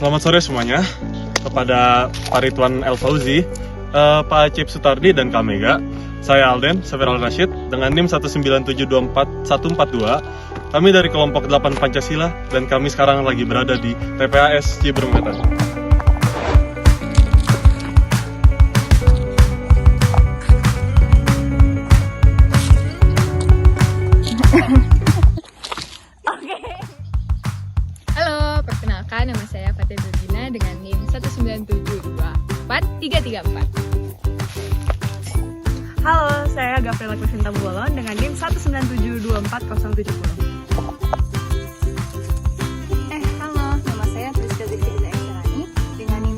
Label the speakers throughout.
Speaker 1: Selamat sore semuanya. Kepada Pak Ridwan El Fauzi, Pak Acip Sutardi, dan Kak Mega. Saya Alden Safir Al Rashid dengan NIM 197244142. Kami dari kelompok 8 Pancasila dan kami sekarang lagi berada di TPAS Ciberem Wetan.
Speaker 2: Halo, perkenalkan nama saya Fatia Dudina dengan NIM 197244334.
Speaker 3: Halo, saya Gabriela Kusinta Bolon dengan NIM 197244070.
Speaker 4: Halo, nama saya Priska Zikri Ekserani dengan NIM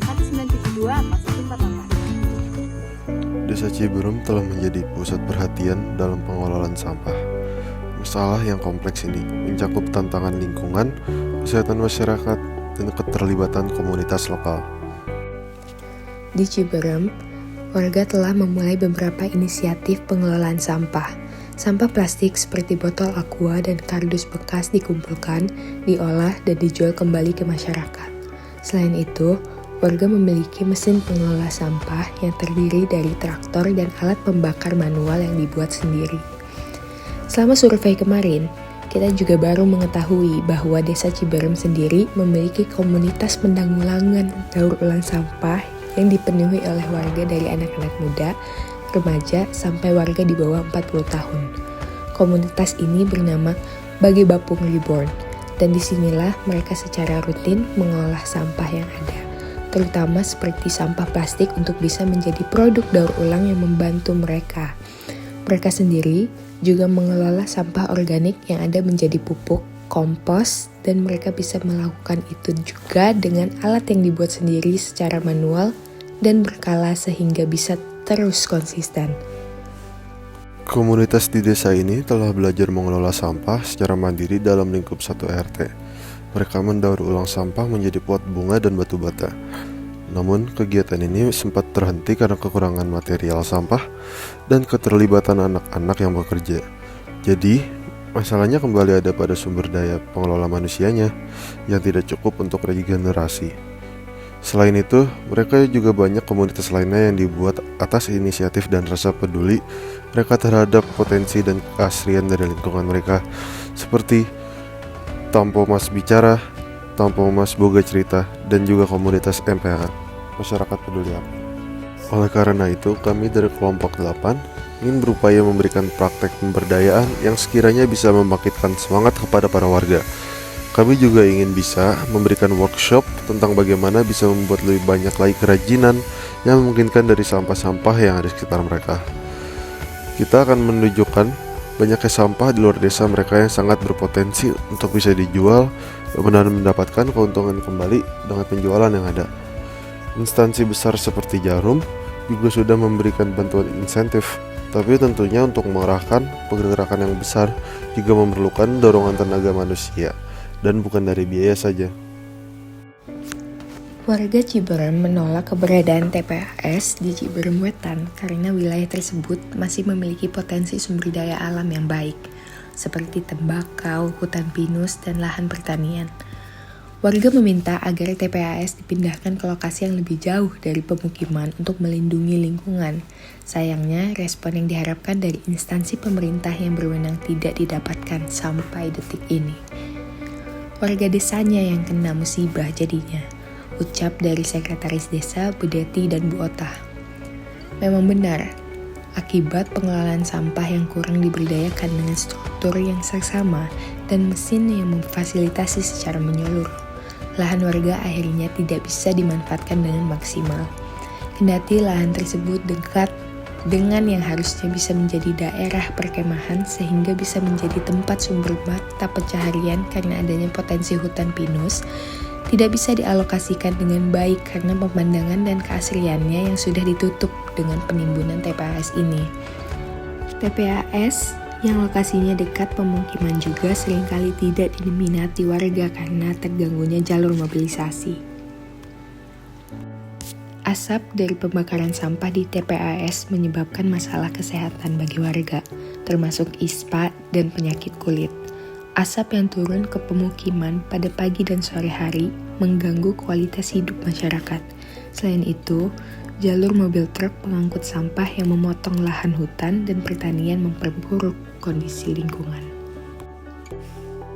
Speaker 4: 1972444.
Speaker 5: Desa Ciberem telah menjadi pusat perhatian dalam pengelolaan sampah. Masalah yang kompleks ini mencakup tantangan lingkungan, kesehatan masyarakat, dan keterlibatan komunitas lokal.
Speaker 6: Di Ciberem, warga telah memulai beberapa inisiatif pengelolaan sampah. Sampah plastik seperti botol aqua dan kardus bekas dikumpulkan, diolah, dan dijual kembali ke masyarakat. Selain itu, warga memiliki mesin pengelola sampah yang terdiri dari traktor dan alat pembakar manual yang dibuat sendiri. Selama survei kemarin, kita juga baru mengetahui bahwa Desa Ciberem sendiri memiliki komunitas penanggulangan daur ulang sampah yang dipenuhi oleh warga dari anak-anak muda, remaja, sampai warga di bawah 40 tahun. Komunitas ini bernama Bagi Bapung Reborn, dan disinilah mereka secara rutin mengolah sampah yang ada, terutama seperti sampah plastik untuk bisa menjadi produk daur ulang yang membantu mereka. Mereka sendiri juga mengelola sampah organik yang ada menjadi pupuk, kompos, dan mereka bisa melakukan itu juga dengan alat yang dibuat sendiri secara manual dan berkala sehingga bisa terus konsisten.
Speaker 5: Komunitas di desa ini telah belajar mengelola sampah secara mandiri dalam lingkup 1 RT. Mereka mendaur ulang sampah menjadi pot bunga dan batu bata. Namun, kegiatan ini sempat terhenti karena kekurangan material sampah dan keterlibatan anak-anak yang bekerja. Jadi, masalahnya kembali ada pada sumber daya pengelola manusianya yang tidak cukup untuk regenerasi. Selain itu, mereka juga banyak komunitas lainnya yang dibuat atas inisiatif dan rasa peduli mereka terhadap potensi dan keasrian dari lingkungan mereka, seperti Tampo Mas Bicara, Tampo Mas Boga Cerita, dan juga komunitas MPH, Masyarakat Peduli Api. Oleh karena itu, kami dari kelompok 8 ingin berupaya memberikan praktek pemberdayaan yang sekiranya bisa membangkitkan semangat kepada para warga. Kami juga ingin bisa memberikan workshop tentang bagaimana bisa membuat lebih banyak lagi kerajinan yang memungkinkan dari sampah-sampah yang ada di sekitar mereka. Kita akan menunjukkan banyaknya sampah di luar desa mereka yang sangat berpotensi untuk bisa dijual dan mendapatkan keuntungan kembali dengan penjualan yang ada. Instansi besar seperti Jarum juga sudah memberikan bantuan insentif, tapi tentunya untuk mengarahkan pergerakan yang besar juga memerlukan dorongan tenaga manusia dan bukan dari biaya saja.
Speaker 6: Warga Ciberem menolak keberadaan TPAS di Ciberem Wetan karena wilayah tersebut masih memiliki potensi sumber daya alam yang baik, seperti tembakau, hutan pinus, dan lahan pertanian. Warga meminta agar TPAS dipindahkan ke lokasi yang lebih jauh dari pemukiman untuk melindungi lingkungan. Sayangnya, respon yang diharapkan dari instansi pemerintah yang berwenang tidak didapatkan sampai detik ini. Warga desanya yang kena musibah jadinya, ucap dari Sekretaris Desa, Bu Deti, dan Bu Otah. Memang benar, akibat pengelolaan sampah yang kurang diberdayakan dengan struktur yang seksama dan mesin yang memfasilitasi secara menyeluruh, lahan warga akhirnya tidak bisa dimanfaatkan dengan maksimal. Kendati lahan tersebut dekat dengan yang harusnya bisa menjadi daerah perkemahan sehingga bisa menjadi tempat sumber mata pencaharian karena adanya potensi hutan pinus, tidak bisa dialokasikan dengan baik karena pemandangan dan keasriannya yang sudah ditutup dengan penimbunan TPAS ini. TPAS yang lokasinya dekat pemukiman juga seringkali tidak diminati warga karena terganggunya jalur mobilisasi. Asap dari pembakaran sampah di TPAS menyebabkan masalah kesehatan bagi warga, termasuk ispa dan penyakit kulit. Asap yang turun ke pemukiman pada pagi dan sore hari mengganggu kualitas hidup masyarakat. Selain itu, jalur mobil truk pengangkut sampah yang memotong lahan hutan dan pertanian memperburuk kondisi lingkungan.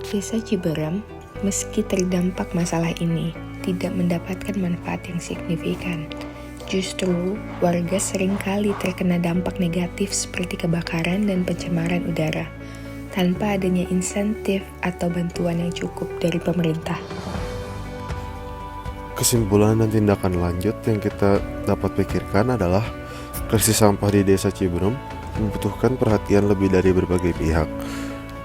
Speaker 6: Desa Ciberem, meski terdampak masalah ini, tidak mendapatkan manfaat yang signifikan. Justru, warga seringkali terkena dampak negatif seperti kebakaran dan pencemaran udara, tanpa adanya insentif atau bantuan yang cukup dari pemerintah.
Speaker 5: Kesimpulan dan tindakan lanjut yang kita dapat pikirkan adalah krisis sampah di Desa Ciberem membutuhkan perhatian lebih dari berbagai pihak.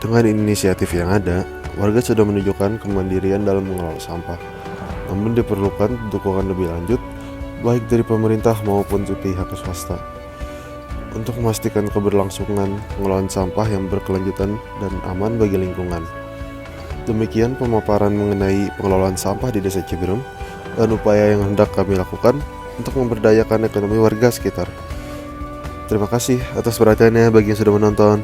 Speaker 5: Dengan inisiatif yang ada, warga sudah menunjukkan kemandirian dalam mengelola sampah. Namun diperlukan dukungan lebih lanjut, baik dari pemerintah maupun pihak swasta, untuk memastikan keberlangsungan pengelolaan sampah yang berkelanjutan dan aman bagi lingkungan. Demikian pemaparan mengenai pengelolaan sampah di Desa Ciberem dan upaya yang hendak kami lakukan untuk memberdayakan ekonomi warga sekitar. Terima kasih atas perhatiannya bagi yang sudah menonton.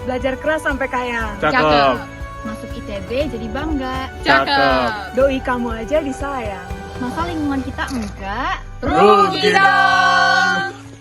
Speaker 3: Belajar keras sampai kaya.
Speaker 1: Cakep.
Speaker 4: Masuk ITB jadi bangga.
Speaker 1: Cakep.
Speaker 3: Doi kamu aja disayang.
Speaker 4: Masa lingkungan kita enggak?
Speaker 1: Rugi dong.